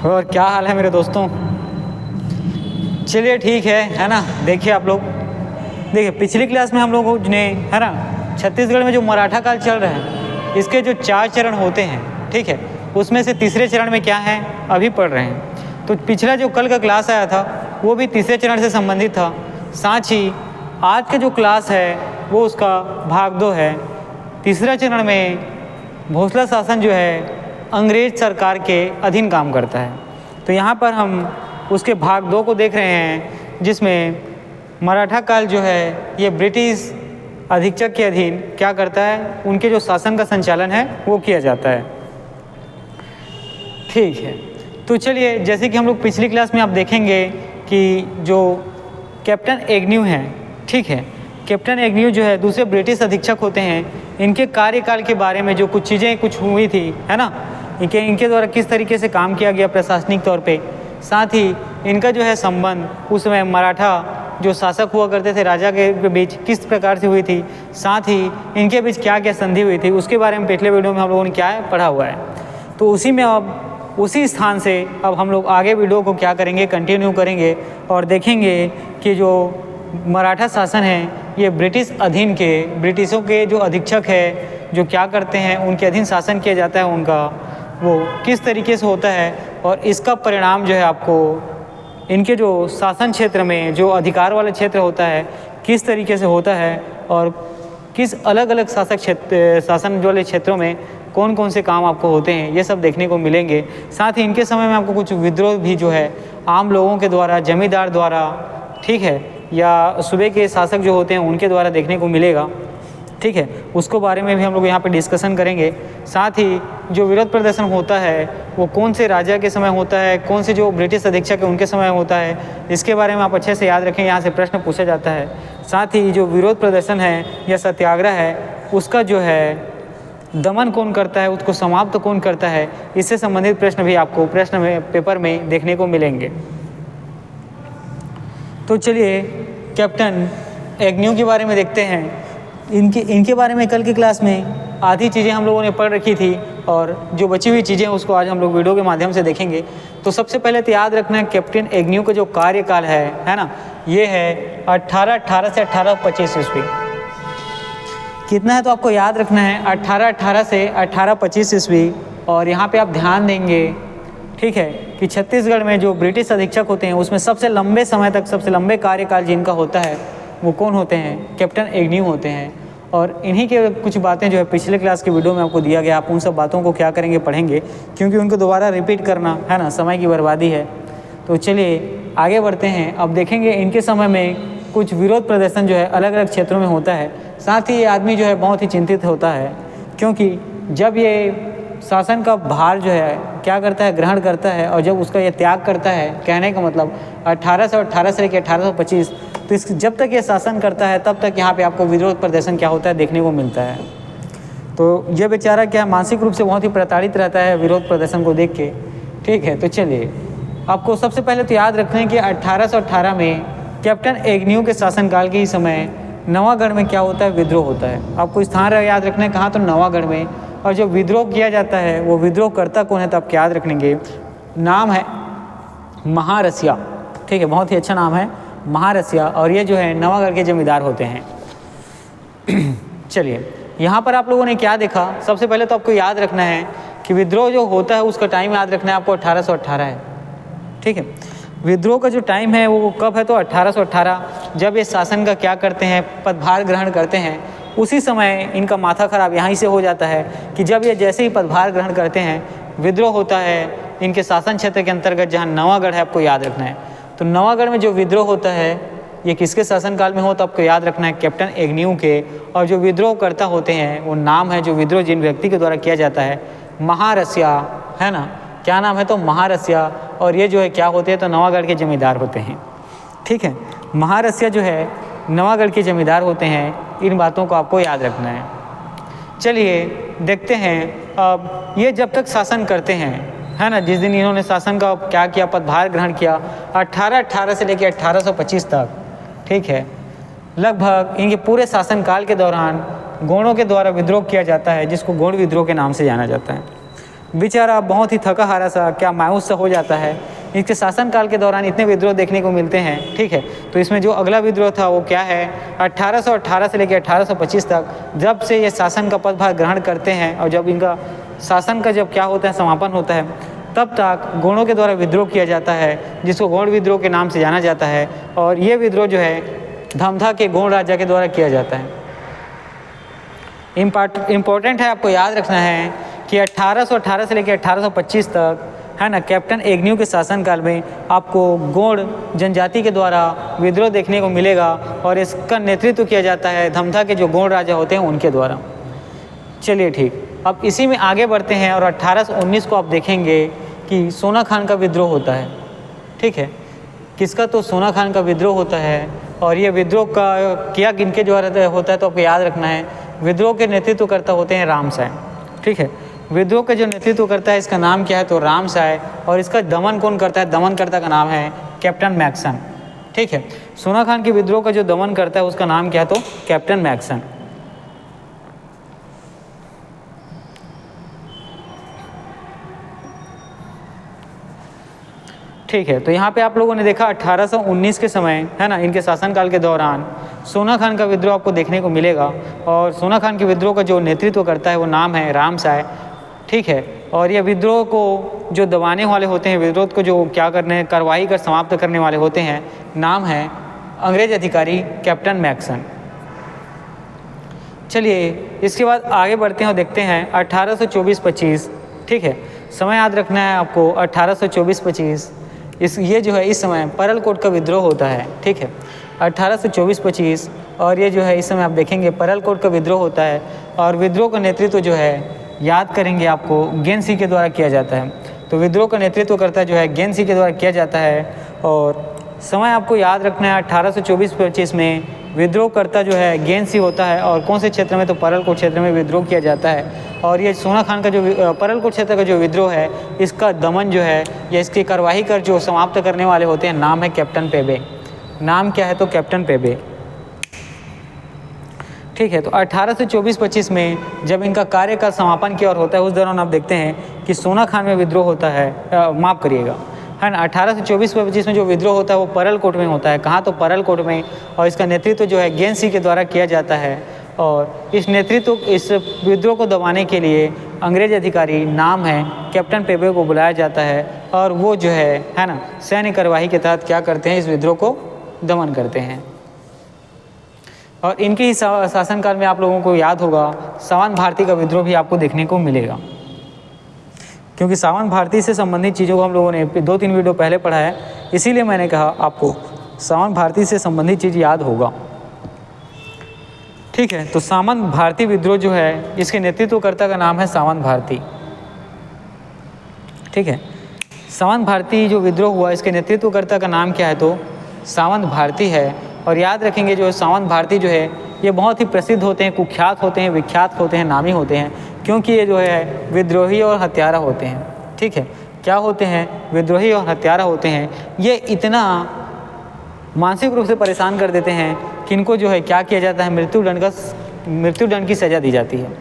और क्या हाल है मेरे दोस्तों। चलिए ठीक है ना। देखिए आप लोग, देखिए पिछली क्लास में हम लोगों ने है ना छत्तीसगढ़ में जो मराठा काल चल रहा है इसके जो 4 चरण होते हैं, ठीक है, उसमें से तीसरे चरण में क्या है अभी पढ़ रहे हैं। तो पिछला जो कल का क्लास आया था वो भी तीसरे चरण से संबंधित था। साथ ही आज का जो क्लास है वो उसका भाग 2 है। तीसरा चरण में भोसला शासन जो है अंग्रेज सरकार के अधीन काम करता है। तो यहाँ पर हम उसके भाग 2 को देख रहे हैं, जिसमें मराठा काल जो है ये ब्रिटिश अधीक्षक के अधीन क्या करता है, उनके जो शासन का संचालन है वो किया जाता है। ठीक है, तो चलिए जैसे कि हम लोग पिछली क्लास में आप देखेंगे कि जो कैप्टन एग्न्यू हैं, ठीक है, कैप्टन एग्न्यू जो है दूसरे ब्रिटिश अधीक्षक होते हैं। इनके कार्यकाल के बारे में जो कुछ चीज़ें कुछ हुई थी है ना, इनके द्वारा किस तरीके से काम किया गया प्रशासनिक तौर पे, साथ ही इनका जो है संबंध उस समय मराठा जो शासक हुआ करते थे राजा के बीच किस प्रकार से हुई थी, साथ ही इनके बीच क्या क्या संधि हुई थी, उसके बारे में पिछले वीडियो में हम लोगों ने क्या है पढ़ा हुआ है। तो उसी में अब उसी स्थान से अब हम लोग आगे वीडियो को क्या करेंगे, कंटिन्यू करेंगे और देखेंगे कि जो मराठा शासन है ये ब्रिटिश अधीन के ब्रिटिशों के जो अधीक्षक है जो क्या करते हैं उनके अधीन शासन किया जाता है उनका, वो किस तरीके से होता है और इसका परिणाम जो है आपको इनके जो शासन क्षेत्र में जो अधिकार वाला क्षेत्र होता है किस तरीके से होता है और किस अलग अलग शासन वाले क्षेत्रों में कौन कौन से काम आपको होते हैं, ये सब देखने को मिलेंगे। साथ ही इनके समय में आपको कुछ विद्रोह भी जो है आम लोगों के द्वारा, जमींदार द्वारा, ठीक है, या सूबे के शासक जो होते हैं उनके द्वारा देखने को मिलेगा, ठीक है, उसको बारे में भी हम लोग यहाँ पे डिस्कशन करेंगे। साथ ही जो विरोध प्रदर्शन होता है वो कौन से राजा के समय होता है, कौन से जो ब्रिटिश अधीक्षक है उनके समय होता है, इसके बारे में आप अच्छे से याद रखें, यहाँ से प्रश्न पूछा जाता है। साथ ही जो विरोध प्रदर्शन है या सत्याग्रह है उसका जो है दमन कौन करता है, उसको समाप्त कौन करता है, इससे संबंधित प्रश्न भी आपको प्रश्न में पेपर में देखने को मिलेंगे। तो चलिए कैप्टन एग्न्यू के बारे में देखते हैं। इनके बारे में कल की क्लास में आधी चीज़ें हम लोगों ने पढ़ रखी थी और जो बची हुई चीज़ें उसको आज हम लोग वीडियो के माध्यम से देखेंगे। तो सबसे पहले तो याद रखना है कैप्टन एग्न्यू का जो कार्यकाल है ना, ये है 1818 से 1825 ईस्वी। कितना है तो आपको याद रखना है 1818 से 1825 ईस्वी। और यहाँ पे आप ध्यान देंगे, ठीक है, कि छत्तीसगढ़ में जो ब्रिटिश अधीक्षक होते हैं उसमें सबसे लंबे समय तक सबसे लंबे कार्यकाल जिनका होता है वो कौन होते हैं, कैप्टन एग्न्यू होते हैं। और इन्हीं के कुछ बातें जो है पिछले क्लास के वीडियो में आपको दिया गया, आप उन सब बातों को क्या करेंगे, पढ़ेंगे, क्योंकि उनको दोबारा रिपीट करना है ना समय की बर्बादी है। तो चलिए आगे बढ़ते हैं। अब देखेंगे इनके समय में कुछ विरोध प्रदर्शन जो है अलग अलग क्षेत्रों में होता है। साथ ही ये आदमी जो है बहुत ही चिंतित होता है, क्योंकि जब ये शासन का भार जो है क्या करता है, ग्रहण करता है, और जब उसका ये त्याग करता है, कहने का मतलब 1818 से लेकर 1825, तो इस जब तक ये शासन करता है तब तक यहाँ पे आपको विरोध प्रदर्शन क्या होता है देखने को मिलता है। तो ये बेचारा क्या मानसिक रूप से बहुत ही प्रताड़ित रहता है विरोध प्रदर्शन को देख के, ठीक है। तो चलिए आपको सबसे पहले तो याद रखना है कि 1818 में कैप्टन एग्न्यू के शासनकाल के ही समय नवागढ़ में क्या होता है, विद्रोह होता है। आपको स्थान याद रखना है कहाँ, तो नवागढ़ में। और जो विद्रोह किया जाता है वो विद्रोह करता कौन है, तो आप याद रखेंगे नाम है महारसिया, ठीक है, बहुत ही अच्छा नाम है महारसिया। और ये जो है नवागढ़ के जमींदार होते हैं। चलिए यहाँ पर आप लोगों ने क्या देखा, सबसे पहले तो आपको याद रखना है कि विद्रोह जो होता है उसका टाइम याद रखना है आपको 1818 है, ठीक है। विद्रोह का जो टाइम है वो कब है, तो 1818, जब ये शासन का क्या करते हैं, पदभार ग्रहण करते हैं। उसी समय इनका माथा खराब यहाँ से हो जाता है कि जब ये जैसे ही पदभार ग्रहण करते हैं विद्रोह होता है इनके शासन क्षेत्र के अंतर्गत, जहाँ नवागढ़ है, आपको याद रखना है। तो नवागढ़ में जो विद्रोह होता है ये किसके शासनकाल में हो, तो आपको याद रखना है कैप्टन एग्न्यू के। और जो विद्रोह करता होते हैं वो नाम है, जो विद्रोह जिन व्यक्ति के द्वारा किया जाता है, महारसिया, है ना, क्या नाम है, तो महारसिया। और ये जो है क्या होते हैं, तो नवागढ़ के जमींदार होते हैं, ठीक है। महारसिया जो है नवागढ़ के जमींदार होते हैं। इन बातों को आपको याद रखना है। चलिए देखते हैं अब ये जब तक शासन करते हैं, है ना, जिस दिन इन्होंने शासन का क्या किया, पदभार ग्रहण किया 1818 से लेकर 1825 तक, ठीक है। लगभग इनके पूरे शासनकाल के दौरान गोंडों के द्वारा विद्रोह किया जाता है, जिसको गोंड विद्रोह के नाम से जाना जाता है। बेचारा बहुत ही थका हारा सा, क्या मायूस सा हो जाता है। इसके शासनकाल के दौरान इतने विद्रोह देखने को मिलते हैं, ठीक है। तो इसमें जो अगला विद्रोह था वो क्या है, 1818 से लेकर 1825 तक, जब से ये शासन का पदभार ग्रहण करते हैं और जब इनका शासन का जब क्या होता है समापन होता है, तब तक गोंडों के द्वारा विद्रोह किया जाता है, जिसको गोंड विद्रोह के नाम से जाना जाता है। और ये विद्रोह जो है धमधा के गोंड राजा के द्वारा किया जाता है। इम्पोर्टेंट है, आपको याद रखना है कि 1818 से लेकर 1825 तक, है ना, कैप्टन एग्न्यू के शासनकाल में आपको गोंड जनजाति के द्वारा विद्रोह देखने को मिलेगा और इसका नेतृत्व किया जाता है धमधा के जो गोंड राजा होते हैं उनके द्वारा। चलिए ठीक, अब इसी में आगे बढ़ते हैं और 1819 को आप देखेंगे कि सोना खान का विद्रोह होता है, ठीक है। किसका, तो सोना खान का विद्रोह होता है। और ये विद्रोह का किया किनके द्वारा होता है, तो आपको याद रखना है विद्रोह के नेतृत्व करता होते हैं रामसाय, ठीक है। विद्रोह का जो नेतृत्व करता है इसका नाम क्या है, तो रामसाय। और इसका दमन कौन करता है, दमनकर्ता का नाम है कैप्टन मैक्सन, ठीक है। सोना खान के विद्रोह का जो दमन करता है उसका नाम क्या है, तो कैप्टन मैक्सन। ठीक है, तो यहाँ पे आप लोगों ने देखा 1819 के समय, है ना, इनके शासनकाल के दौरान सोना खान का विद्रोह आपको देखने को मिलेगा। और सोना खान के विद्रोह का जो नेतृत्व करता है वो नाम है रामसाय, ठीक है। और ये विद्रोह को जो दबाने वाले होते हैं, विद्रोह को जो क्या करने, कार्रवाई कर समाप्त करने वाले होते हैं, नाम है अंग्रेज अधिकारी कैप्टन मैक्सन। चलिए इसके बाद आगे बढ़ते हैं और देखते हैं 1824-25, ठीक है। समय याद रखना है आपको, 1824-25 ये जो है इस समय परलकोट का विद्रोह होता है, ठीक है। 1824-25 और ये जो है इस समय आप देखेंगे परलकोट का विद्रोह होता है। और विद्रोह का नेतृत्व जो है याद करेंगे आपको गेन सिंह के द्वारा किया जाता है। तो विद्रोह का नेतृत्व करता जो है गेन सिंह के द्वारा किया जाता है। और समय आपको याद रखना है 1824-25 में विद्रोह करता जो है गेन सिंह होता है। और कौन से क्षेत्र में, तो परलकोट क्षेत्र में विद्रोह किया जाता है। और ये सोना खान का जो परलकोट क्षेत्र का जो विद्रोह है, इसका दमन जो है या इसकी कार्यवाही कर जो समाप्त करने वाले होते हैं, नाम है कैप्टन पेबे। नाम क्या है, तो कैप्टन पेबे, ठीक है। तो 1824-25 में जब इनका कार्य का समापन की ओर होता है, उस दौरान आप देखते हैं कि सोना खान में विद्रोह होता है, माफ़ करिएगा, है ना। 1824-25 में जो विद्रोह होता है वो परलकोट में होता है। कहाँ, तो परलकोट में। और इसका नेतृत्व जो है गेन सिंह के द्वारा किया जाता है। और इस विद्रोह को दबाने के लिए अंग्रेज अधिकारी नाम है कैप्टन पेबे को बुलाया जाता है। और वो जो है ना, सैन्य कार्यवाही के तहत क्या करते हैं, इस विद्रोह को दमन करते हैं। और इनके ही शासनकाल में आप लोगों को याद होगा सावन भारती का विद्रोह भी आपको देखने को मिलेगा, क्योंकि सावन भारती से संबंधित चीज़ों को हम लोगों ने 2-3 वीडियो पहले पढ़ा है, इसीलिए मैंने कहा आपको सावन भारती से संबंधित चीज़ याद होगा, ठीक है। तो सावन भारती विद्रोह जो है, इसके नेतृत्वकर्ता का नाम है सावन भारती, ठीक है। सावन भारती जो विद्रोह हुआ, इसके नेतृत्वकर्ता का नाम क्या है, तो सावन भारती है। और याद रखेंगे जो सावन भारती जो है ये बहुत ही प्रसिद्ध होते हैं, कुख्यात होते हैं, विख्यात होते हैं, नामी होते हैं, क्योंकि ये जो है विद्रोही और हत्यारा होते हैं, ठीक है। क्या होते हैं, विद्रोही और हत्यारा होते हैं। ये इतना मानसिक रूप से परेशान कर देते हैं कि इनको जो है क्या किया जाता है, मृत्युदंड की सज़ा दी जाती है,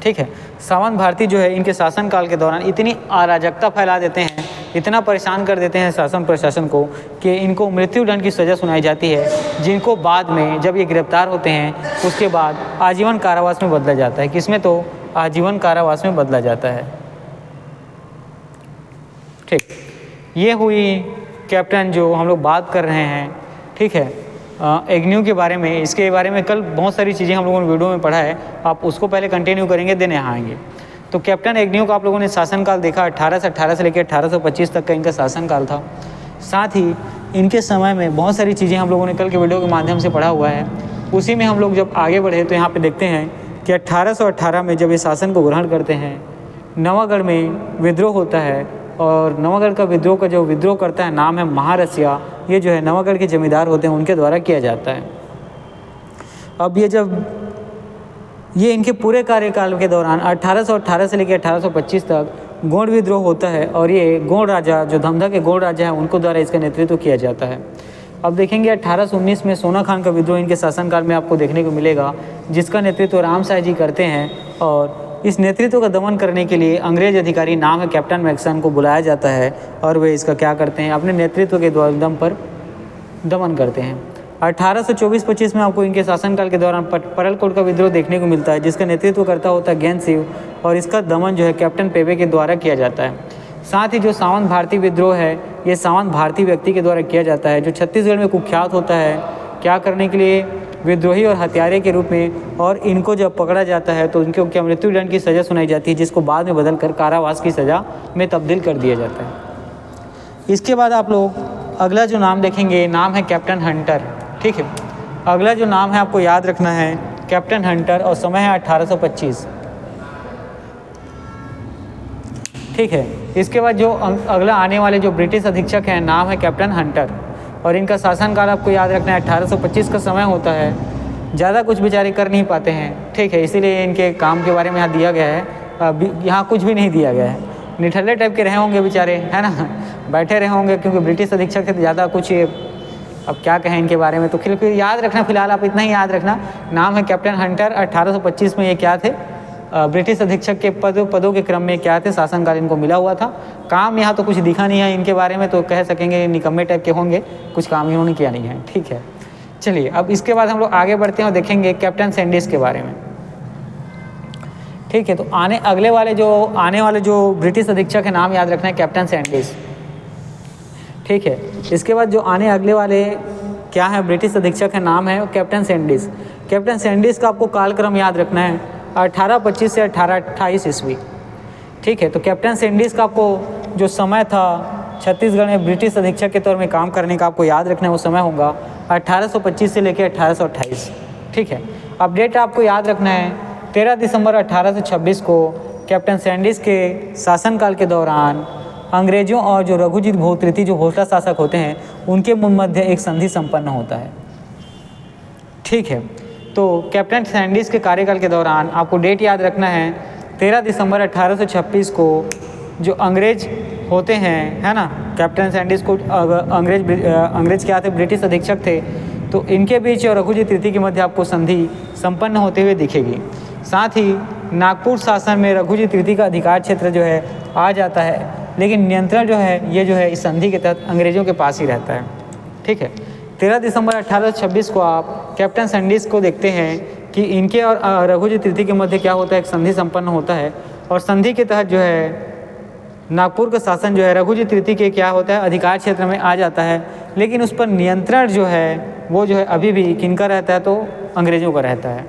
ठीक है। सावन भारती जो है इनके शासनकाल के दौरान इतनी अराजकता फैला देते हैं, इतना परेशान कर देते हैं शासन प्रशासन को कि इनको मृत्युदंड की सज़ा सुनाई जाती है, जिनको बाद में जब ये गिरफ्तार होते हैं उसके बाद आजीवन कारावास में बदला जाता है। किसमें, तो आजीवन कारावास में बदला जाता है, ठीक। ये हुई कैप्टन जो हम लोग बात कर रहे हैं, ठीक है, एग्न्यू के बारे में। इसके बारे में कल बहुत सारी चीज़ें हम लोगों ने वीडियो में पढ़ा है, आप उसको पहले कंटिन्यू करेंगे, देन यहाँ आएंगे। तो कैप्टन एग्न्यू का आप लोगों ने शासनकाल देखा, 1818 से लेकर 1825 तक का इनका शासनकाल था। साथ ही इनके समय में बहुत सारी चीज़ें हम लोगों ने कल के वीडियो के माध्यम से पढ़ा हुआ है। उसी में हम लोग जब आगे बढ़े तो यहाँ पे देखते हैं कि 1818 में जब ये शासन को ग्रहण करते हैं, नवागढ़ में विद्रोह होता है। और नवागढ़ का विद्रोह का जो विद्रोह करता है नाम है महारसिया। ये जो है नवागढ़ के जमींदार होते हैं, उनके द्वारा किया जाता है। अब ये इनके पूरे कार्यकाल के दौरान 1818 से लेकर 1825 तक गोंड विद्रोह होता है। और ये गोंड राजा जो धमधा के गोंड राजा हैं उनको द्वारा इसका नेतृत्व किया जाता है। अब देखेंगे 1819 में सोना खान का विद्रोह इनके शासनकाल में आपको देखने को मिलेगा, जिसका नेतृत्व रामसाय जी करते हैं। और इस नेतृत्व का दमन करने के लिए अंग्रेज अधिकारी नाम है कैप्टन मैक्सन को बुलाया जाता है और वे इसका क्या करते हैं, अपने नेतृत्व के दम पर दमन करते हैं। 1824-25 में आपको इनके शासनकाल के दौरान परलकोट का विद्रोह देखने को मिलता है, जिसका नेतृत्व करता होता है ज्ञान सिंह, और इसका दमन जो है कैप्टन पेबे के द्वारा किया जाता है। साथ ही जो सावंत भारती विद्रोह है, ये सावंत भारती व्यक्ति के द्वारा किया जाता है, जो छत्तीसगढ़ में कुख्यात होता है क्या करने के लिए, विद्रोही और हत्यारे के रूप में। और इनको जब पकड़ा जाता है तो इनको क्या मृत्युदंड की सज़ा सुनाई जाती है, जिसको बाद में बदलकर कारावास की सज़ा में तब्दील कर दिया जाता है। इसके बाद आप लोग अगला जो नाम देखेंगे, नाम है कैप्टन हंटर। ठीक है, अगला जो नाम है आपको याद रखना है कैप्टन हंटर, और समय है 1825। ठीक है, इसके बाद जो अगला आने वाले जो ब्रिटिश अधीक्षक हैं, नाम है कैप्टन हंटर, और इनका शासनकाल आपको याद रखना है 1825 का समय होता है। ज़्यादा कुछ बेचारे कर नहीं पाते हैं, ठीक है, इसीलिए इनके काम के बारे में यहाँ दिया गया है। यहाँ कुछ भी नहीं दिया गया है, निठल्ले टाइप के रहे होंगे बेचारे, है ना, बैठे रहे होंगे, क्योंकि ब्रिटिश अधीक्षक थे, ज़्यादा कुछ अब क्या कहें इनके बारे में। तो फिर याद रखना, फिलहाल आप इतना ही याद रखना, नाम है कैप्टन हंटर। 1825 में ये क्या थे, ब्रिटिश अधीक्षक के पदों के क्रम में क्या थे, शासनकाल इनको मिला हुआ था। काम यहाँ तो कुछ दिखा नहीं है इनके बारे में, तो कह सकेंगे निकम्मे टाइप के होंगे, कुछ काम इन्होंने किया नहीं है। ठीक है, चलिए अब इसके बाद हम लोग आगे बढ़ते हैं और देखेंगे कैप्टन सैंडिस के बारे में। ठीक है, तो आने वाले जो ब्रिटिश अधीक्षक है, नाम याद रखना है कैप्टन सैंडिस। ठीक है, इसके बाद जो अगले वाले क्या है ब्रिटिश अधीक्षक है, नाम है कैप्टन सैंडिस। कैप्टन सैंडिस का आपको कालक्रम याद रखना है 1825 से 1828 ईस्वी। ठीक है, तो कैप्टन सैंडिस का आपको जो समय था छत्तीसगढ़ में ब्रिटिश अधीक्षक के तौर में काम करने का आपको याद रखना है, वो समय होगा 1825 से लेकर 1828। ठीक है, अपडेट आपको याद रखना है 13 दिसंबर 1826 को कैप्टन सैंडिस के शासनकाल के दौरान अंग्रेजों और जो रघुजीत भोसले जो भोसला शासक होते हैं, उनके मध्य एक संधि संपन्न होता है। ठीक है, तो कैप्टन सैंडिस के कार्यकाल के दौरान आपको डेट याद रखना है 13 दिसंबर 1826 को जो अंग्रेज होते हैं, है ना, कैप्टन सैंडिस को अंग्रेज क्या थे, ब्रिटिश अधीक्षक थे, तो इनके बीच और रघुजीत तृतीय के मध्य आपको संधि संपन्न होते हुए दिखेगी। साथ ही नागपुर शासन में रघुजीत तृतीय का अधिकार क्षेत्र जो है आ जाता है, लेकिन नियंत्रण जो है ये जो है इस संधि के तहत अंग्रेजों के पास ही रहता है। ठीक है, 13 दिसंबर 1826 को आप कैप्टन सैंडिस को देखते हैं कि इनके और रघुजीत तृतीय के मध्य क्या होता है, एक संधि संपन्न होता है, और संधि के तहत जो है नागपुर का शासन जो है रघुजीत तृतीय के क्या होता है, अधिकार क्षेत्र में आ जाता है, लेकिन उस पर नियंत्रण जो है वो जो है अभी भी किनका रहता है, तो अंग्रेजों का रहता है।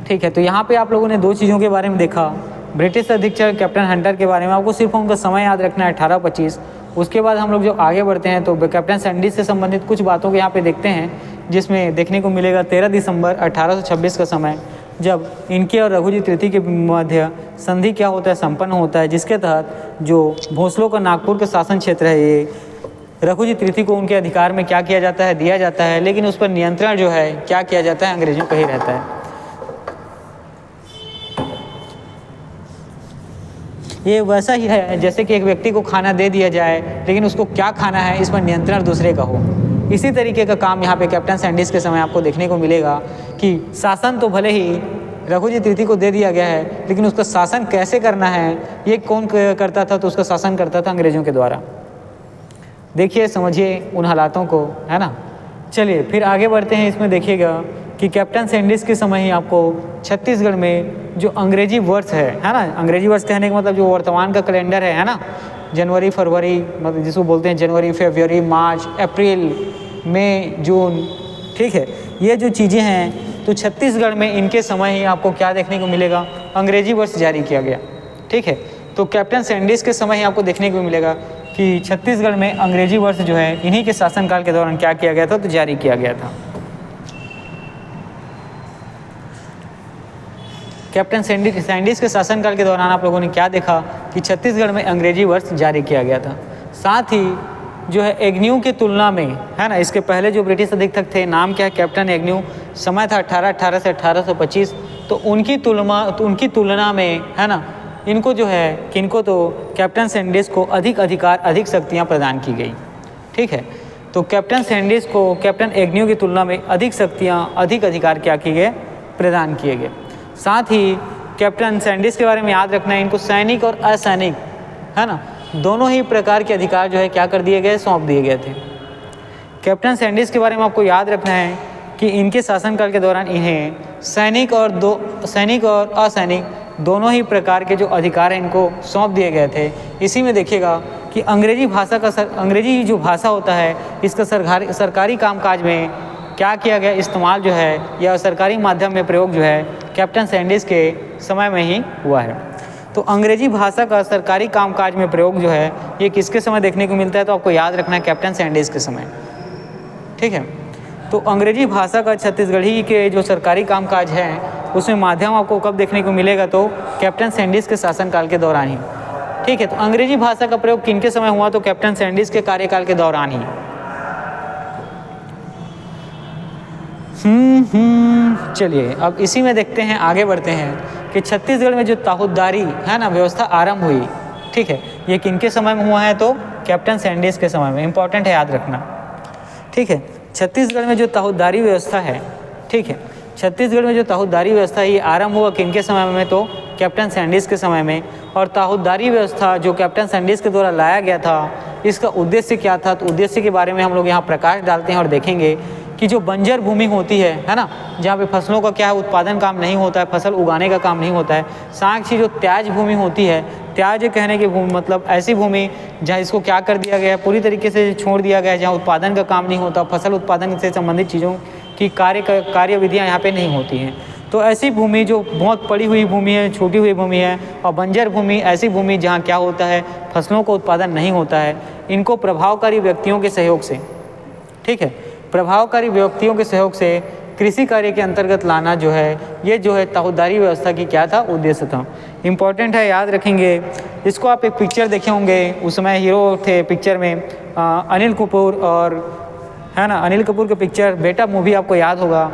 ठीक है, तो यहाँ पे आप लोगों ने दो चीज़ों के बारे में देखा, ब्रिटिश अधीक्षक कैप्टन हंटर के बारे में, आपको सिर्फ उनका समय याद रखना है 1825। उसके बाद हम लोग जो आगे बढ़ते हैं तो कैप्टन सैंडिस से संबंधित कुछ बातों को यहाँ पे देखते हैं, जिसमें देखने को मिलेगा 13 दिसंबर 1826 का समय, जब इनके और रघुजीत तृतीय के मध्य संधि क्या होता है, संपन्न होता है, जिसके तहत जो भोसलों का नागपुर का शासन क्षेत्र है, ये रघुजीत तृतीय को उनके अधिकार में क्या किया जाता है, दिया जाता है, लेकिन उस पर नियंत्रण जो है क्या किया जाता है, अंग्रेजों का ही रहता है। ये वैसा ही है जैसे कि एक व्यक्ति को खाना दे दिया जाए, लेकिन उसको क्या खाना है इस पर नियंत्रण दूसरे का हो। इसी तरीके का काम यहाँ पे कैप्टन सैंडिस के समय आपको देखने को मिलेगा कि शासन तो भले ही रघुजीत तृतीय को दे दिया गया है, लेकिन उसका शासन कैसे करना है ये कौन करता था, तो उसका शासन करता था अंग्रेजों के द्वारा। देखिए, समझिए उन हालातों को, है ना। चलिए फिर आगे बढ़ते हैं, इसमें देखिएगा कि कैप्टन सैंडिस के समय ही आपको छत्तीसगढ़ में जो अंग्रेजी वर्ष है ना, अंग्रेजी वर्ष कहने का मतलब जो वर्तमान का कैलेंडर है ना, जनवरी फरवरी, मतलब जिसको बोलते हैं जनवरी फरवरी मार्च अप्रैल मई जून। ठीक है, ये जो चीज़ें हैं तो छत्तीसगढ़ में इनके समय ही आपको क्या देखने को मिलेगा, अंग्रेजी वर्ष जारी किया गया। ठीक है, तो कैप्टन सैंडिस के समय ही आपको देखने को मिलेगा कि छत्तीसगढ़ में अंग्रेजी वर्ष जो है इन्हीं के शासनकाल के दौरान क्या किया गया था, तो जारी किया गया था। कैप्टन सैंडिस के शासनकाल के दौरान आप लोगों ने क्या देखा कि छत्तीसगढ़ में अंग्रेजी वर्ष जारी किया गया था। साथ ही जो है एग्न्यू की तुलना में, है ना, इसके पहले जो ब्रिटिश अधीक्षक थे, नाम क्या है, कैप्टन एग्न्यू, समय था 1818 से 1825, तो उनकी तुलना में, है ना, इनको जो है किनको, तो कैप्टन सैंडिस को अधिक अधिकार, अधिक शक्तियाँ प्रदान की गई। ठीक है, तो कैप्टन सैंडिस को कैप्टन एग्न्यू की तुलना में अधिक शक्तियाँ, अधिक अधिकार क्या किए गए, प्रदान किए गए। साथ ही कैप्टन सैंडिस के बारे में याद रखना है, इनको सैनिक और असैनिक, है ना, दोनों ही प्रकार के अधिकार जो है क्या कर दिए गए, सौंप दिए गए थे। कैप्टन सैंडिस के बारे में आपको याद रखना है कि इनके शासनकाल के दौरान इन्हें सैनिक और असैनिक दोनों ही प्रकार के जो अधिकार हैं इनको सौंप दिए गए थे। इसी में देखिएगा कि अंग्रेजी जो भाषा होता है इसका सरकारी कामकाज में क्या किया गया, इस्तेमाल जो है या सरकारी माध्यम में प्रयोग जो है कैप्टन सैंडिस के समय में ही हुआ है। तो अंग्रेजी भाषा का सरकारी कामकाज में प्रयोग जो है ये किसके समय देखने को मिलता है, तो आपको याद रखना है कैप्टन सैंडिस के समय, ठीक है। तो अंग्रेजी भाषा का छत्तीसगढ़ी के जो सरकारी कामकाज है उसमें माध्यम आपको कब देखने को मिलेगा, तो कैप्टन सैंडिस के शासनकाल के दौरान ही, ठीक है। तो अंग्रेजी भाषा का प्रयोग किनके समय हुआ, तो कैप्टन सैंडिस के कार्यकाल के दौरान ही। चलिए अब इसी में देखते हैं, आगे बढ़ते हैं कि छत्तीसगढ़ में जो ताहुतदारी है ना व्यवस्था आरंभ हुई, ठीक है, ये किनके समय में हुआ है, तो कैप्टन सैंडिस के समय में। इंपॉर्टेंट है, याद रखना, ठीक है। छत्तीसगढ़ में जो ताहुतदारी व्यवस्था है, ठीक है, छत्तीसगढ़ में जो ताहुतदारी व्यवस्था ये आरंभ हुआ किनके समय में, तो कैप्टन सैंडिस के समय में। और ताहुतदारी व्यवस्था जो कैप्टन सैंडिस के द्वारा लाया गया था, इसका उद्देश्य क्या था, तो उद्देश्य के बारे में हम लोग यहाँ प्रकाश डालते हैं और देखेंगे कि जो बंजर भूमि होती है ना, जहाँ पे फसलों का क्या है उत्पादन काम नहीं होता है, फसल उगाने का काम नहीं होता है, साथ ही जो त्याज भूमि होती है, त्याज कहने की भूमि मतलब ऐसी भूमि जहाँ इसको क्या कर दिया गया है, पूरी तरीके से छोड़ दिया गया है, जहाँ उत्पादन का काम नहीं होता, फसल उत्पादन से संबंधित चीज़ों की कार्यविधियाँ यहाँ पे नहीं होती हैं। तो ऐसी भूमि जो बहुत पड़ी हुई भूमि है, छोटी हुई भूमि है, और बंजर भूमि ऐसी भूमि जहाँ क्या होता है फसलों का उत्पादन नहीं होता है, इनको प्रभावकारी व्यक्तियों के सहयोग से, ठीक है, प्रभावकारी व्यक्तियों के सहयोग से कृषि कार्य के अंतर्गत लाना जो है, ये जो है ताहुतदारी व्यवस्था की क्या था, उद्देश्य था। इंपॉर्टेंट है, याद रखेंगे इसको। आप एक पिक्चर देखे होंगे, उस समय हीरो थे पिक्चर में अनिल कपूर, और है ना, अनिल कपूर के पिक्चर बेटा मूवी आपको याद होगा,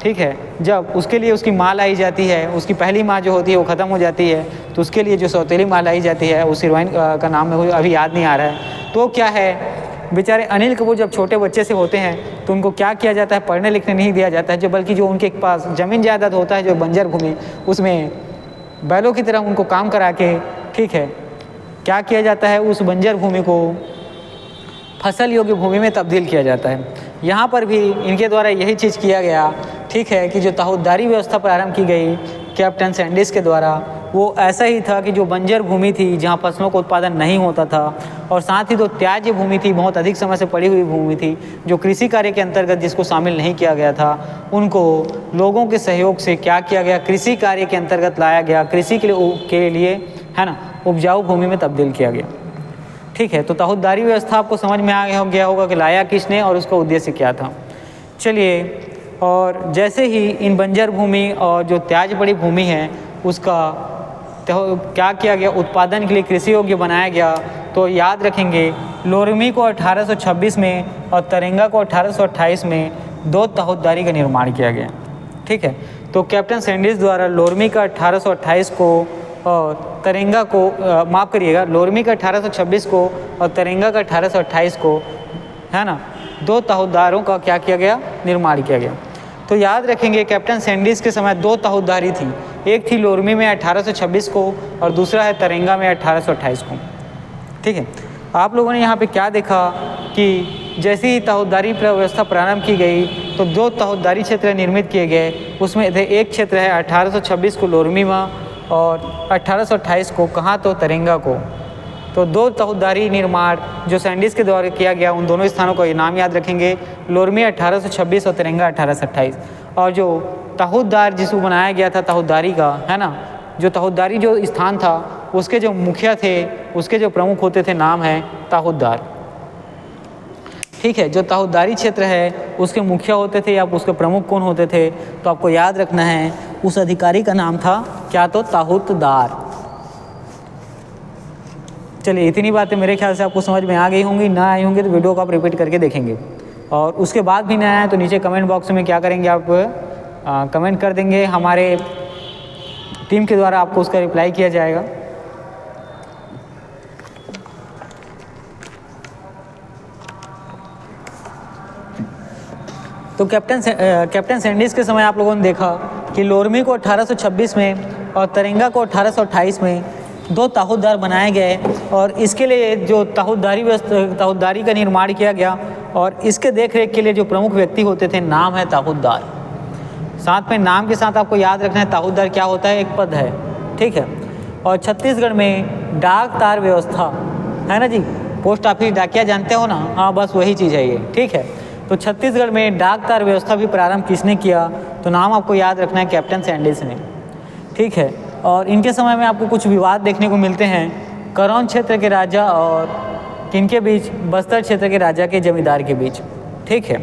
ठीक है। जब उसके लिए उसकी माँ लाई जाती है, उसकी पहली माँ जो होती है वो ख़त्म हो जाती है, तो उसके लिए जो सौतेली माँ लाई जाती है, उस हीरोइन का नाम मुझे अभी याद नहीं आ रहा है। तो क्या है, बेचारे अनिल कपूर जब छोटे बच्चे से होते हैं तो उनको क्या किया जाता है, पढ़ने लिखने नहीं दिया जाता है, जो बल्कि जो उनके पास ज़मीन जायदाद होता है जो बंजर भूमि, उसमें बैलों की तरह उनको काम करा के, ठीक है, क्या किया जाता है, उस बंजर भूमि को फसल योग्य भूमि में तब्दील किया जाता है। यहाँ पर भी इनके द्वारा यही चीज़ किया गया, ठीक है, कि जो ताहुतदारी व्यवस्था प्रारंभ की गई कैप्टन सैंडिस के द्वारा, वो ऐसा ही था कि जो बंजर भूमि थी जहाँ फसलों का उत्पादन नहीं होता था, और साथ ही जो त्याज्य भूमि थी, बहुत अधिक समय से पड़ी हुई भूमि थी, जो कृषि कार्य के अंतर्गत जिसको शामिल नहीं किया गया था, उनको लोगों के सहयोग से क्या किया गया, कृषि कार्य के अंतर्गत लाया गया, कृषि के लिए है ना उपजाऊ भूमि में तब्दील किया गया, ठीक है। तो ताहुतदारी व्यवस्था आपको समझ में आ गया होगा कि लाया किसने और उसका उद्देश्य क्या था। चलिए, और जैसे ही इन बंजर भूमि और जो त्याज पड़ी भूमि है उसका क्या किया गया, उत्पादन के लिए कृषि योग्य बनाया गया, तो याद रखेंगे लोरमी को 1826 में और तरेंगा को 1828 में 2 ताहुतदारी का निर्माण किया गया, ठीक है। तो कैप्टन सैंडिस द्वारा लोरमी का 1828 को और तरेंगा को माफ़ करिएगा, लोरमी का 1826 को और तरेंगा का 1828 को, है ना, 2 ताहुतदारों का क्या किया गया, निर्माण किया गया। तो याद रखेंगे कैप्टन सैंडिस के समय 2 ताहुतदारी थी, एक थी लोरमी में 1826 को और दूसरा है तरेंगा में 1828 को, ठीक है। आप लोगों ने यहाँ पे क्या देखा कि जैसे ही ताहुतदारी व्यवस्था प्रारंभ की गई तो 2 ताहुतदारी क्षेत्र निर्मित किए गए, उसमें थे एक क्षेत्र है 1826 को लोरमी में और 1828 को कहाँ, तो तरेंगा को। तो 2 ताहुतदारी निर्माण जो सैंडिस के द्वारा किया गया, उन दोनों स्थानों का नाम याद रखेंगे, लोरमी 1826 और तरेंगा 1828। और जो ताहुतदार जिसको बनाया गया था ताहुतदारी का, है ना, जो ताहुतदारी जो स्थान था उसके जो मुखिया थे, उसके जो प्रमुख होते थे, नाम है ताहुतदार, ठीक है। जो ताहुतदारी क्षेत्र है उसके मुखिया होते थे या उसके प्रमुख कौन होते थे, तो आपको याद रखना है उस अधिकारी का नाम था क्या, तो ताहुतदार। चलिए, इतनी बातें मेरे ख्याल से आपको समझ में आ गई होंगी, ना आई होंगी तो वीडियो को आप रिपीट करके देखेंगे, और उसके बाद भी ना आए तो नीचे कमेंट बॉक्स में क्या करेंगे, आप कमेंट कर देंगे, हमारे टीम के द्वारा आपको उसका रिप्लाई किया जाएगा। तो कैप्टन सैंडिस के समय आप लोगों ने देखा कि लोरमी को 1826 में और तरेंगा को 1828 में 2 ताहूदार बनाए गए और इसके लिए जो ताहूदारी का निर्माण किया गया और इसके देख रेख के लिए जो प्रमुख व्यक्ति होते थे नाम है ताहूदार। साथ में नाम के साथ आपको याद रखना है ताहूदार क्या होता है, एक पद है, ठीक है। और छत्तीसगढ़ में डाक तार व्यवस्था है ना जी, पोस्ट ऑफिस डाकिया जानते हो ना, हाँ बस वही चीज़ है ये, ठीक है। तो छत्तीसगढ़ में डाक तार व्यवस्था भी प्रारंभ किसने किया, तो नाम आपको याद रखना है कैप्टन सैंडिस ने, ठीक है। और इनके समय में आपको कुछ विवाद देखने को मिलते हैं करौन क्षेत्र के राजा और किनके बीच, बस्तर क्षेत्र के राजा के जमींदार के बीच, ठीक है।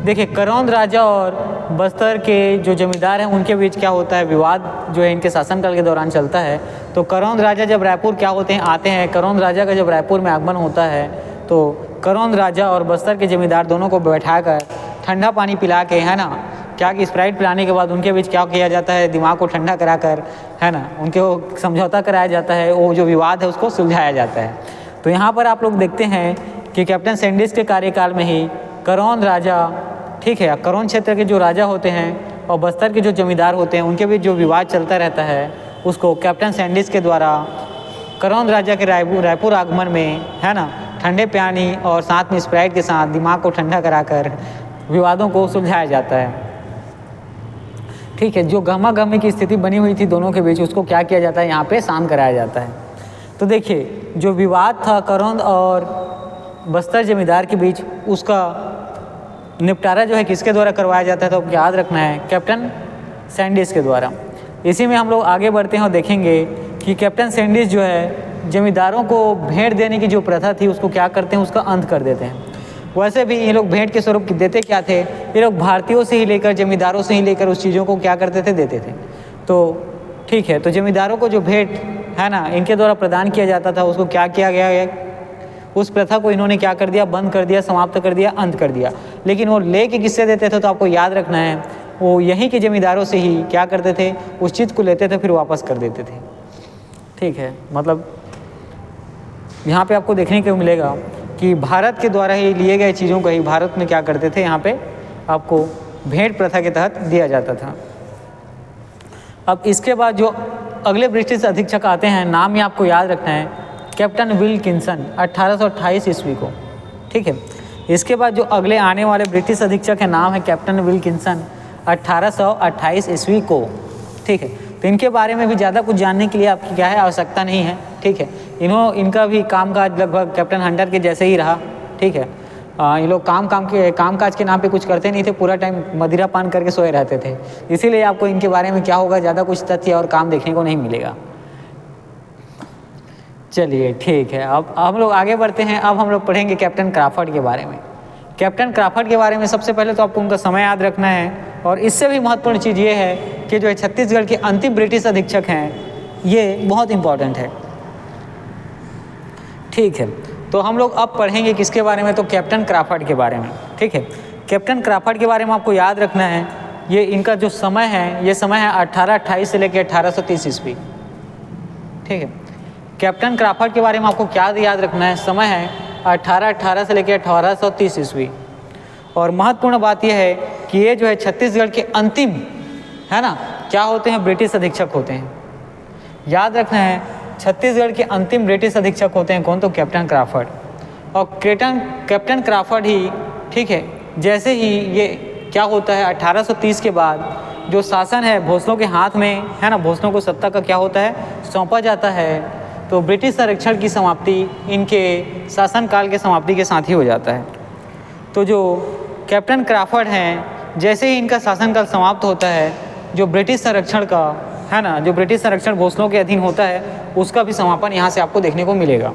देखिए करौंद राजा और बस्तर के जो जमींदार हैं उनके बीच क्या होता है, विवाद जो है इनके शासनकाल के दौरान चलता है। तो करौंद राजा जब रायपुर क्या होते हैं आते हैं, करौंद राजा का जब रायपुर में आगमन होता है तो करौंद राजा और बस्तर के जमींदार दोनों को बैठाकर ठंडा पानी पिला के, है ना, क्या कि स्प्राइट पिलाने के बाद उनके बीच क्या किया जाता है, दिमाग को ठंडा कराकर, है ना, उनको समझौता कराया जाता है, वो जो विवाद है उसको सुलझाया जाता है। तो यहाँ पर आप लोग देखते हैं कि कैप्टन सैंडिस के कार्यकाल में ही करौंद राजा, ठीक है, करौंद क्षेत्र के जो राजा होते हैं और बस्तर के जो जमींदार होते हैं उनके बीच जो विवाद चलता रहता है उसको कैप्टन सैंडिस के द्वारा करौंद राजा के रायपुर आगमन में, है ना, ठंडे पानी और साथ में स्प्राइट के साथ दिमाग को ठंडा कराकर विवादों को सुलझाया जाता है, ठीक है। जो गहमा गहमी की स्थिति बनी हुई थी दोनों के बीच उसको क्या किया जाता है, यहाँ पे शांत कराया जाता है। तो देखिए जो विवाद था करौंद और बस्तर जमींदार के बीच उसका निपटारा जो है किसके द्वारा करवाया जाता है, तो आपको याद रखना है कैप्टन सैंडिस के द्वारा। इसी में हम लोग आगे बढ़ते हैं और देखेंगे कि कैप्टन सैंडिस जो है जमींदारों को भेंट देने की जो प्रथा थी उसको क्या करते हैं, उसका अंत कर देते हैं। वैसे भी ये लोग भेंट के स्वरूप देते क्या थे, ये लोग भारतीयों से ही लेकर, जमींदारों से ही लेकर उस चीज़ों को क्या करते थे, देते थे। तो ठीक है, तो जमींदारों को जो भेंट है ना इनके द्वारा प्रदान किया जाता था उसको क्या किया गया है, उस प्रथा को इन्होंने क्या कर दिया, बंद कर दिया, समाप्त कर दिया, अंत कर दिया। लेकिन वो लेके किससे देते थे, तो आपको याद रखना है वो यहीं के जमींदारों से ही क्या करते थे, उस चीज़ को लेते थे फिर वापस कर देते थे, ठीक है। मतलब यहाँ पे आपको देखने को मिलेगा कि भारत के द्वारा ही लिए गए चीज़ों का ही भारत में क्या करते थे, यहाँ पे आपको भेंट प्रथा के तहत दिया जाता था। अब इसके बाद जो अगले ब्रिटिश अधीक्षक आते हैं, नाम ही आपको याद रखना है कैप्टन विल्किंसन 1828 ईस्वी को, ठीक है। इसके बाद जो अगले आने वाले ब्रिटिश अधीक्षक है नाम है कैप्टन विल्किंसन 1828 ईस्वी को, ठीक है। तो इनके बारे में भी ज़्यादा कुछ जानने के लिए आपकी क्या है, आवश्यकता नहीं है, ठीक है। इनका भी कामकाज लगभग कैप्टन हंटर के जैसे ही रहा, ठीक है। ये लोग कामकाज के नाम पे कुछ करते नहीं थे, पूरा टाइम मदिरा पान करके सोए रहते थे, इसीलिए आपको इनके बारे में क्या होगा, ज़्यादा कुछ तथ्य और काम देखने को नहीं मिलेगा। चलिए ठीक है, अब हम लोग आगे बढ़ते हैं। अब हम लोग पढ़ेंगे कैप्टन क्राफर्ड के बारे में। कैप्टन क्राफर्ड के बारे में सबसे पहले तो आपको उनका समय याद रखना है, और इससे भी महत्वपूर्ण चीज़ ये है कि जो है छत्तीसगढ़ के अंतिम ब्रिटिश अधीक्षक हैं, ये बहुत इम्पॉर्टेंट है, ठीक है। तो हम लोग अब पढ़ेंगे किसके बारे में, तो कैप्टन क्राफर्ड के बारे में, ठीक है। कैप्टन क्राफर्ड के बारे में आपको याद रखना है, ये इनका जो समय है, ये समय है 1828 से लेकर 1830 ईस्वी, ठीक है। कैप्टन क्राफर्ड के बारे में आपको क्या याद रखना है, समय है 1818 से लेकर 1830 ईस्वी। और महत्वपूर्ण बात यह है कि ये जो है छत्तीसगढ़ के अंतिम, है ना, क्या होते हैं, ब्रिटिश अधीक्षक होते हैं। याद रखना है छत्तीसगढ़ के अंतिम ब्रिटिश अधीक्षक होते हैं कौन, तो कैप्टन क्राफर्ड। और कैप्टन क्राफर्ड ही, ठीक है, जैसे ही ये क्या होता है 1830 के बाद जो शासन है भोसलों के हाथ में, है ना, भोसलों को सत्ता का क्या होता है, सौंपा जाता है। तो ब्रिटिश संरक्षण की समाप्ति इनके शासनकाल के समाप्ति के साथ ही हो जाता है। तो जो कैप्टन क्राफर्ड हैं, जैसे ही इनका शासनकाल समाप्त होता है, जो ब्रिटिश संरक्षण का, है ना, जो ब्रिटिश संरक्षण भोसलों के अधीन होता है उसका भी समापन यहाँ से आपको देखने को मिलेगा,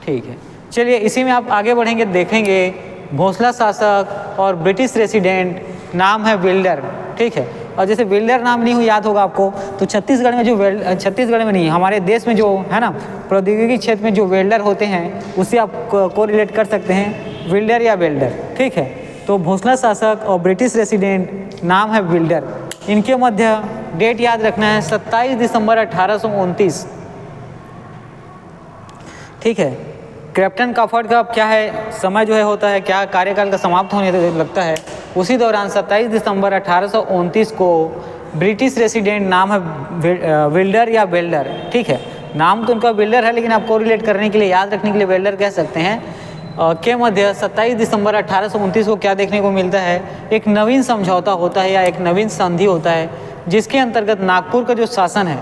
ठीक है। चलिए इसी में आप आगे बढ़ेंगे, देखेंगे भोसला शासक और ब्रिटिश रेसिडेंट, नाम है विल्डर, ठीक है। और जैसे वेल्डर नाम नहीं हो याद होगा आपको, तो छत्तीसगढ़ में जो छत्तीसगढ़ में नहीं, हमारे देश में जो है ना प्रौद्योगिकी क्षेत्र में जो वेल्डर होते हैं उससे आप को रिलेट कर सकते हैं, विल्डर या वेल्डर, ठीक है। तो भोसला शासक और ब्रिटिश रेसिडेंट, नाम है विल्डर। इनके मध्य डेट याद रखना है 27 दिसंबर 1829, ठीक है। कैप्टन क्राफर्ड का क्या है समय जो है होता है, क्या कार्यकाल का समाप्त होने लगता है, उसी दौरान 27 दिसंबर 1829 को ब्रिटिश रेसिडेंट नाम है विल्डर या बेल्डर, ठीक है, नाम तो उनका बिल्डर है लेकिन आप कोरिलेट करने के लिए, याद रखने के लिए बेल्डर कह सकते हैं। के मध्य 27 दिसंबर 1829 को क्या देखने को मिलता है, एक नवीन समझौता होता है या एक नवीन संधि होता है, जिसके अंतर्गत नागपुर का जो शासन है,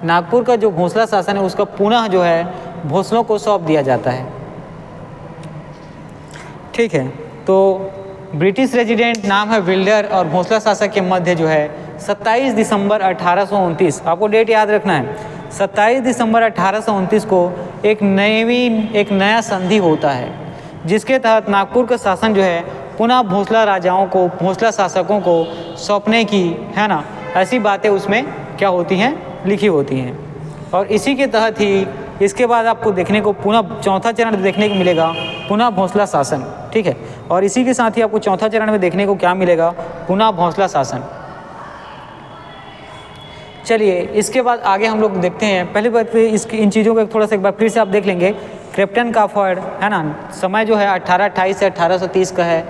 नागपुर का जो भोसला शासन है, उसका पुनः जो है भोसलों को सौंप दिया जाता है। ठीक है, तो ब्रिटिश रेजिडेंट नाम है विल्डर और भोसला शासक के मध्य जो है 27 दिसंबर 1829, आपको डेट याद रखना है, 27 दिसंबर 1829 को एक नया संधि होता है, जिसके तहत नागपुर का शासन जो है पुनः भोसला राजाओं को, भोसला शासकों को सौंपने की, है ना, ऐसी बातें उसमें क्या होती हैं, लिखी होती हैं। और इसी के तहत ही इसके बाद आपको देखने को पुनः चौथा चरण देखने को मिलेगा, पुनः भोसला शासन, ठीक है, और इसी के साथ ही आपको चौथा चरण में देखने को क्या मिलेगा, पुनः भोसला शासन। चलिए इसके बाद आगे हम लोग देखते हैं, पहली बात इसकी इन चीज़ों को थोड़ा सा एक बार फिर से आप देख लेंगे। कैप्टन काफड़, है ना, समय जो है 1828 से 1830 का है,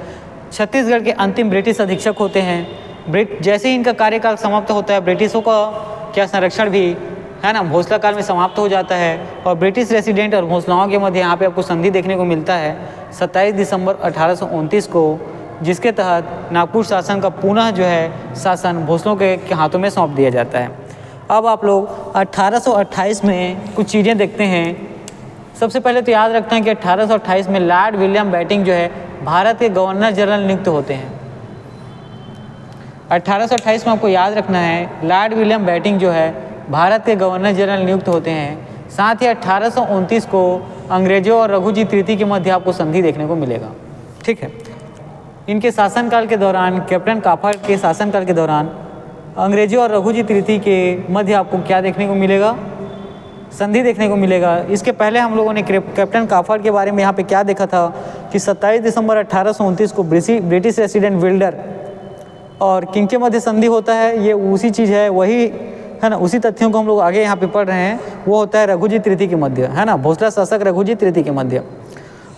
छत्तीसगढ़ के अंतिम ब्रिटिश अधीक्षक होते हैं। जैसे ही इनका कार्यकाल समाप्त होता है, ब्रिटिशों का क्या संरक्षण भी, है ना, भोसला काल में समाप्त हो जाता है और ब्रिटिश रेसिडेंट और भोसलाओं के मध्य यहाँ पे आपको संधि देखने को मिलता है 27 दिसंबर 1829 को, जिसके तहत नागपुर शासन का पुनः जो है शासन भोसलों के हाथों में सौंप दिया जाता है। अब आप लोग 1828 में कुछ चीज़ें देखते हैं। सबसे पहले तो याद रखते हैं कि 1828 में लॉर्ड विलियम बेटिंग जो है भारत के गवर्नर जनरल नियुक्त होते हैं। 1828 में आपको याद रखना है, लॉर्ड विलियम बेटिंग जो है भारत के गवर्नर जनरल नियुक्त होते हैं। साथ ही 1829 को अंग्रेजों और रघुजी तृतीय के मध्य आपको संधि देखने को मिलेगा, ठीक है। इनके शासनकाल के दौरान, कैप्टन काफड़ के शासनकाल के दौरान अंग्रेजों और रघुजी तृतीय के मध्य आपको क्या देखने को मिलेगा, संधि देखने को मिलेगा। इसके पहले हम लोगों ने कैप्टन काफड़ के बारे में यहाँ पे क्या देखा था कि 27 दिसंबर 1829 को ब्रिटिश रेसिडेंट विल्डर और किंग के मध्य संधि होता है। ये उसी चीज़ है, वही है ना, उसी तथ्यों को हम लोग आगे यहाँ पे पढ़ रहे हैं। वो होता है रघुजी तृतीय के मध्य, है ना, भोसला शासक रघुजी तृतीय के मध्य।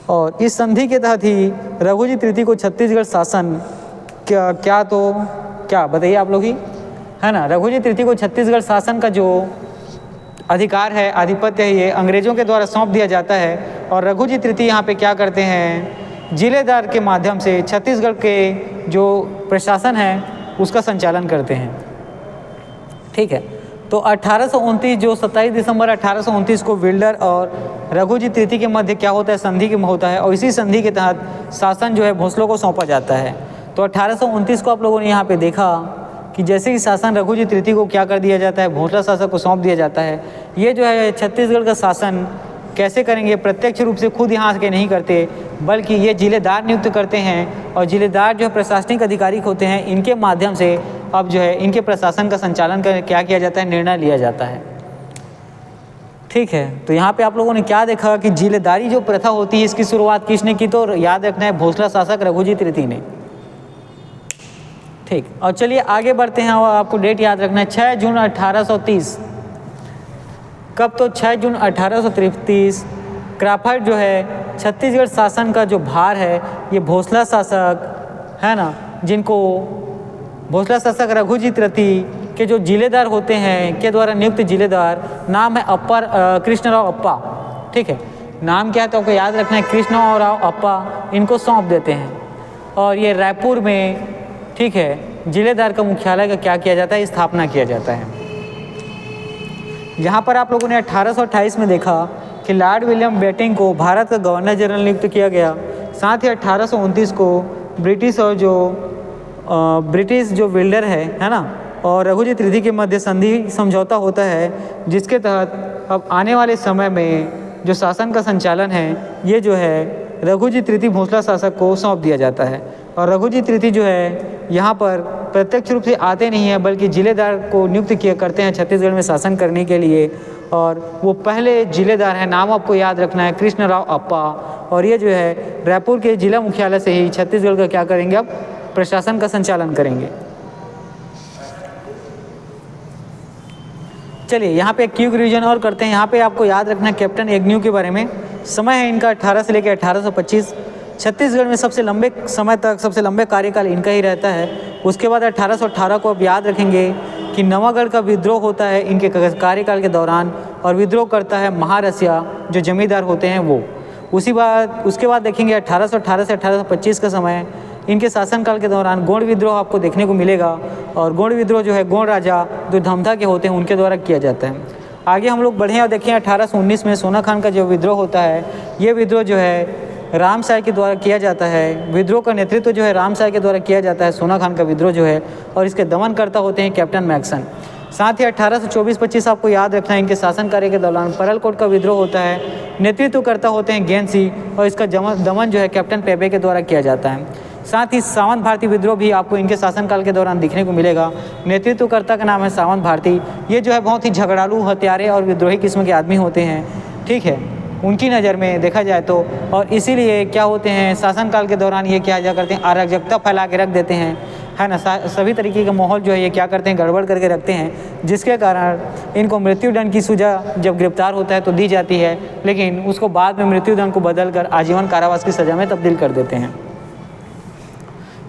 और इस संधि के तहत ही रघुजी तृतीय को छत्तीसगढ़ शासन क्या बताइए आप लोग ही, है ना, रघुजी तृतीय को छत्तीसगढ़ शासन का जो अधिकार है, आधिपत्य है, ये अंग्रेजों के द्वारा सौंप दिया जाता है। और रघुजी तृतीय यहाँ पे क्या करते हैं, जिलेदार के माध्यम से छत्तीसगढ़ के जो प्रशासन है उसका संचालन करते हैं, ठीक है। तो 1829 जो 27 दिसंबर 1829 को विल्डर और रघुजी तृतीय के मध्य क्या होता है, संधि के होता है, और इसी संधि के तहत शासन जो है भोसलों को सौंपा जाता है। तो 1829 को आप लोगों ने यहाँ पे देखा कि जैसे ही शासन रघुजी तृतीय को क्या कर दिया जाता है, भोसला शासक को सौंप दिया जाता है। ये जो है छत्तीसगढ़ का शासन कैसे करेंगे, प्रत्यक्ष रूप से खुद यहाँ के नहीं करते, बल्कि ये जिलेदार नियुक्त करते हैं। और जिलेदार जो प्रशासनिक अधिकारी होते हैं, इनके माध्यम से अब जो है इनके प्रशासन का संचालन कर क्या किया जाता है, निर्णय लिया जाता है, ठीक है। तो यहाँ पे आप लोगों ने क्या देखा कि जिलेदारी जो प्रथा होती है, इसकी शुरुआत किसने की, तो याद रखना है भोसला शासक रघुजी तृतीय ने, ठीक। और चलिए आगे बढ़ते हैं, और आपको डेट याद रखना है 6 जून 1830। कब, तो 6 जून 1830 क्राफर्ड जो है छत्तीसगढ़ शासन का जो भार है, ये भोसला शासक, है ना, जिनको भोसला शासक रघुजी तृतीय के जो जिलेदार होते हैं के द्वारा नियुक्त जिलेदार, नाम है कृष्णराव अप्पा, ठीक है। नाम क्या है तो आपको याद रखना है, कृष्णराव अप्पा, इनको सौंप देते हैं। और ये रायपुर में, ठीक है, जिलेदार का मुख्यालय का क्या किया जाता है, स्थापना किया जाता है। यहाँ पर आप लोगों ने 1828 में देखा कि लॉर्ड विलियम बेटिंग को भारत का गवर्नर जनरल नियुक्त किया गया। साथ ही 1829 को ब्रिटिश जो विल्डर है ना, और रघुजी तृतीय के मध्य संधि समझौता होता है, जिसके तहत अब आने वाले समय में जो शासन का संचालन है, ये जो है रघुजी तृतीय भोसला शासक को सौंप दिया जाता है। और रघुजी तृतीय जो है यहाँ पर प्रत्यक्ष रूप से आते नहीं हैं, बल्कि जिलेदार को नियुक्त किया करते हैं छत्तीसगढ़ में शासन करने के लिए। और वो पहले जिलेदार हैं, नाम आपको याद रखना है, कृष्णराव अप्पा। और ये जो है रायपुर के जिला मुख्यालय से ही छत्तीसगढ़ का क्या करेंगे, अब प्रशासन का संचालन करेंगे। चलिए यहाँ पे एक क्विक रिवीजन और करते हैं। यहाँ पे आपको याद रखना है कैप्टन एग्न्यू के बारे में। समय है इनका 18 से लेकर 1825। छत्तीसगढ़ में सबसे लंबे समय तक सबसे लंबे कार्यकाल इनका ही रहता है। उसके बाद 1818 को आप याद रखेंगे कि नवागढ़ का विद्रोह होता है इनके कार्यकाल के दौरान, और विद्रोह करता है महारसिया जो जमींदार होते हैं वो। उसके बाद देखेंगे 1818 से 1825 का समय, इनके शासनकाल के दौरान गोंड विद्रोह आपको देखने को मिलेगा, और गोंड विद्रोह जो है गोंड राजा जो धमधा के होते हैं उनके द्वारा किया जाता है। आगे हम लोग बढ़ें और देखें 1819 में सोना खान का जो विद्रोह होता है, ये विद्रोह जो है रामसाय के द्वारा किया जाता है। विद्रोह का नेतृत्व जो है रामसाय के द्वारा किया जाता है, सोना खान का विद्रोह जो है, और इसके दमन करता होते हैं कैप्टन मैक्सन। साथ ही 1824-25 आपको याद रखना है, इनके शासन कार्य के दौरान परलकोट का विद्रोह होता है, नेतृत्व करता होते हैं गेन सिंह, और इसका दमन जो है कैप्टन पेपे के द्वारा किया जाता है। साथ ही सावंत भारती विद्रोह भी आपको इनके शासनकाल के दौरान दिखने को मिलेगा। नेतृत्वकर्ता का नाम है सावंत भारती। ये जो है बहुत ही झगड़ालू, हत्यारे और विद्रोही किस्म के आदमी होते हैं, ठीक है, उनकी नज़र में देखा जाए तो। और इसीलिए क्या होते हैं, शासनकाल के दौरान ये क्या करते हैं, अराजकता फैला के रख देते हैं, है ना। सभी तरीके का माहौल जो है ये क्या करते हैं, गड़बड़ करके रखते हैं, जिसके कारण इनको मृत्युदंड की सज़ा जब गिरफ्तार होता है तो दी जाती है, लेकिन उसको बाद में मृत्युदंड को बदल कर आजीवन कारावास की सज़ा में तब्दील कर देते हैं।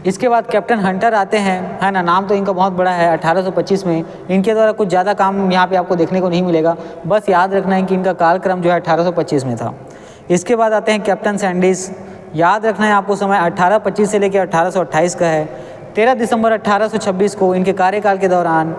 इसके बाद कैप्टन हंटर आते हैं, है ना। नाम तो इनका बहुत बड़ा है। 1825 में इनके द्वारा कुछ ज़्यादा काम यहाँ पे आपको देखने को नहीं मिलेगा, बस याद रखना है कि इनका कालक्रम जो है 1825 में था। इसके बाद आते हैं कैप्टन सैंडिस। याद रखना है आपको समय 1825 से लेकर 1828 का है। 13 दिसंबर 1826 को इनके कार्यकाल के दौरान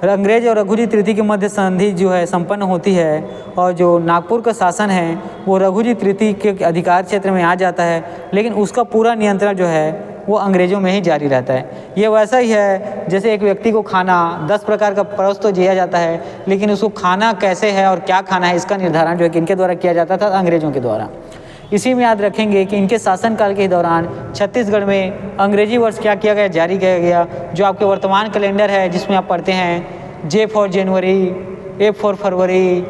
अंग्रेज और रघुजी तृतीय के मध्य संधि जो है संपन्न होती है, और जो नागपुर का शासन है वो रघुजी तृतीय के अधिकार क्षेत्र में आ जाता है, लेकिन उसका पूरा नियंत्रण जो है वो अंग्रेज़ों में ही जारी रहता है। ये वैसा ही है जैसे एक व्यक्ति को खाना 10 प्रकार का परोस तो दिया जाता है, लेकिन उसको खाना कैसे है और क्या खाना है इसका निर्धारण जो है किनके द्वारा किया जाता था, अंग्रेज़ों के द्वारा। इसी में याद रखेंगे कि इनके शासनकाल के दौरान छत्तीसगढ़ में अंग्रेजी वर्ष क्या किया गया, जारी किया गया, जो आपके वर्तमान कैलेंडर है जिसमें आप पढ़ते हैं J for January, A for February,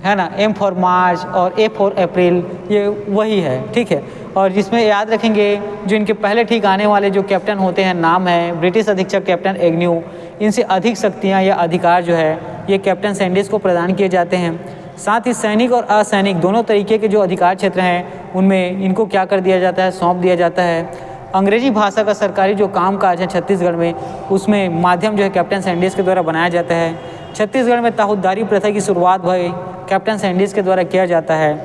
है ना, M फॉर मार्च और A फॉर अप्रैल, ये वही है, ठीक है। और जिसमें याद रखेंगे जो इनके पहले ठीक आने वाले जो कैप्टन होते हैं, नाम है ब्रिटिश अधीक्षक कैप्टन एग्न्यू। इनसे अधिक शक्तियाँ या अधिकार जो है ये कैप्टन सैंडिस को प्रदान किए जाते हैं। साथ ही सैनिक और असैनिक दोनों तरीके के जो अधिकार क्षेत्र हैं उनमें इनको क्या कर दिया जाता है, सौंप दिया जाता है। अंग्रेजी भाषा का सरकारी जो कामकाज है छत्तीसगढ़ में, उसमें माध्यम जो है कैप्टन सैंडिस के द्वारा बनाया जाता है। छत्तीसगढ़ में ताहुद्दारी प्रथा की शुरुआत भाई कैप्टन सैंडिस के द्वारा किया जाता है।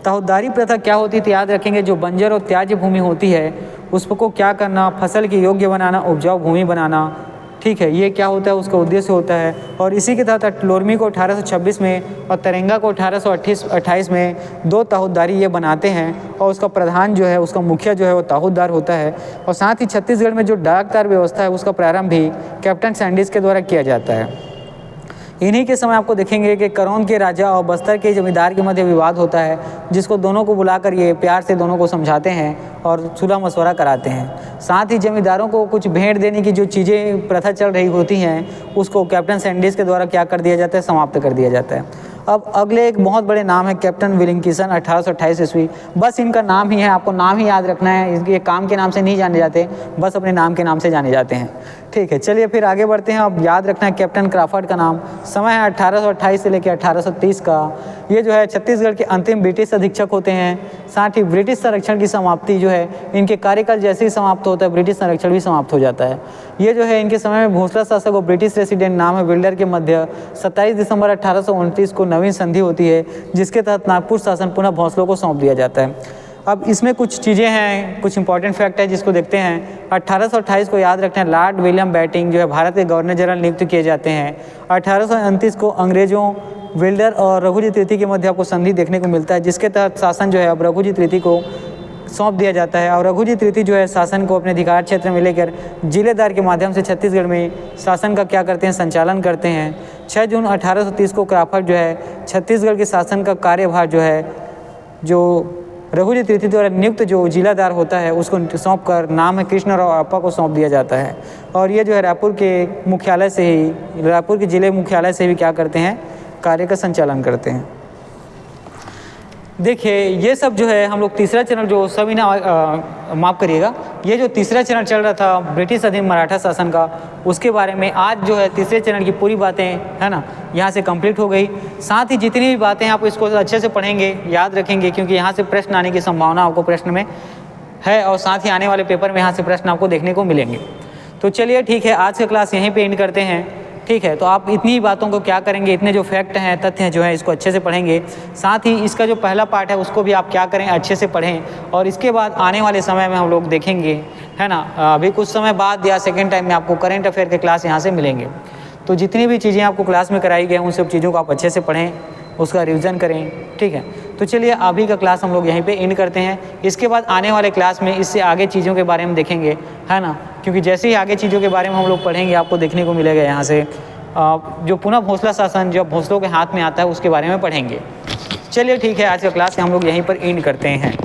ताहुद्दारी प्रथा क्या होती थी, याद रखेंगे, जो बंजर और त्याज्य भूमि होती है उसको क्या करना, फसल के योग्य बनाना, उपजाऊ भूमि बनाना, ठीक है, ये क्या होता है, उसका उद्देश्य होता है। और इसी के तहत लोरमी को 1826 में और तरेंगा को 1828 में 2 ताहुद्दारी ये बनाते हैं, और उसका प्रधान जो है, उसका मुखिया जो है वो ताहुद्दार होता है। और साथ ही छत्तीसगढ़ में जो डाकतार व्यवस्था है उसका प्रारंभ भी कैप्टन सैंडिस के द्वारा किया जाता है। इन्हीं के समय आपको देखेंगे कि करौंद के राजा और बस्तर के जमींदार के मध्य विवाद होता है, जिसको दोनों को बुलाकर ये प्यार से दोनों को समझाते हैं और सुलह मशवरा कराते हैं। साथ ही जमींदारों को कुछ भेंट देने की जो चीज़ें प्रथा चल रही होती हैं उसको कैप्टन सैंडिस के द्वारा क्या कर दिया जाता है, समाप्त कर दिया जाता है। अब अगले एक बहुत बड़े नाम है कैप्टन विलिंगकिसन 1828 ईस्वी। बस इनका नाम ही है, आपको नाम ही याद रखना है, ये काम के नाम से नहीं जाने जाते, बस अपने नाम के नाम से जाने जाते हैं, ठीक है। चलिए फिर आगे बढ़ते हैं। अब याद रखना है कैप्टन क्राफर्ड का नाम। समय है 1828 से लेकर 1830 का। ये जो है छत्तीसगढ़ के अंतिम ब्रिटिश अधीक्षक होते हैं। साथ ही ब्रिटिश संरक्षण की समाप्ति जो है इनके कार्यकाल जैसे ही समाप्त होता है, ब्रिटिश संरक्षण भी समाप्त हो जाता है। ये जो है इनके समय में भोसला शासक और ब्रिटिश रेसिडेंट नाम है विल्डर के मध्य 27 दिसंबर 1829 को नवीन संधि होती है, जिसके तहत नागपुर शासन पुनः भोसलों को सौंप दिया जाता है। अब इसमें कुछ चीज़ें हैं, कुछ इंपॉर्टेंट फैक्ट है जिसको देखते हैं। 1828 को याद रखना है लॉर्ड विलियम बैटिंग जो है भारत के गवर्नर जनरल नियुक्त किए जाते हैं। 1829 को अंग्रेजों विल्डर और रघुजी तृतीय के मध्य आपको संधि देखने को मिलता है, जिसके तहत शासन जो है अब रघुजी तृतीय को सौंप दिया जाता है। और रघुजी तृतीय जो है शासन को अपने अधिकार क्षेत्र में लेकर जिलेदार के माध्यम से छत्तीसगढ़ में शासन का क्या करते हैं, संचालन करते हैं। 6 जून 1830 को क्राफर्ड जो है छत्तीसगढ़ के शासन का कार्यभार जो है, जो रघुजी तृतीय द्वारा नियुक्त जो जिलादार होता है उसको सौंप कर नाम है कृष्णराव आपा को सौंप दिया जाता है। और ये जो है रायपुर के मुख्यालय से ही, रायपुर के जिले मुख्यालय से भी क्या करते हैं, कार्य का संचालन करते हैं। देखिए ये सब जो है हम लोग तीसरा चैनल जो सभी ना माफ़ करिएगा, ये जो तीसरा चैनल चल रहा था ब्रिटिश अधीन मराठा शासन का, उसके बारे में आज जो है तीसरे चैनल की पूरी बातें है ना यहाँ से कंप्लीट हो गई। साथ ही जितनी भी बातें आप इसको अच्छे से पढ़ेंगे, याद रखेंगे, क्योंकि यहाँ से प्रश्न आने की संभावना आपको प्रश्न में है और साथ ही आने वाले पेपर में यहाँ से प्रश्न आपको देखने को मिलेंगे। तो चलिए ठीक है, आज का क्लास यहीं पे एंड करते हैं। ठीक है, तो आप इतनी ही बातों को क्या करेंगे, इतने जो फैक्ट हैं, तथ्य हैं जो है, इसको अच्छे से पढ़ेंगे। साथ ही इसका जो पहला पार्ट है उसको भी आप क्या करें, अच्छे से पढ़ें। और इसके बाद आने वाले समय में हम लोग देखेंगे, है ना, अभी कुछ समय बाद या सेकेंड टाइम में आपको करेंट अफेयर के क्लास यहाँ से मिलेंगे। तो जितनी भी चीज़ें आपको क्लास में कराई गई उन सब चीज़ों को आप अच्छे से पढ़ें, उसका रिवीजन करें। ठीक है, तो चलिए अभी का क्लास हम लोग यहीं पे एंड करते हैं। इसके बाद आने वाले क्लास में इससे आगे चीज़ों के बारे में देखेंगे, है ना, क्योंकि जैसे ही आगे चीज़ों के बारे में हम लोग पढ़ेंगे आपको देखने को मिलेगा यहाँ से जो पुनः भोसला शासन जो भोसलों के हाथ में आता है उसके बारे में पढ़ेंगे। चलिए ठीक है, आज का क्लास हम लोग यहीं पर एंड करते हैं।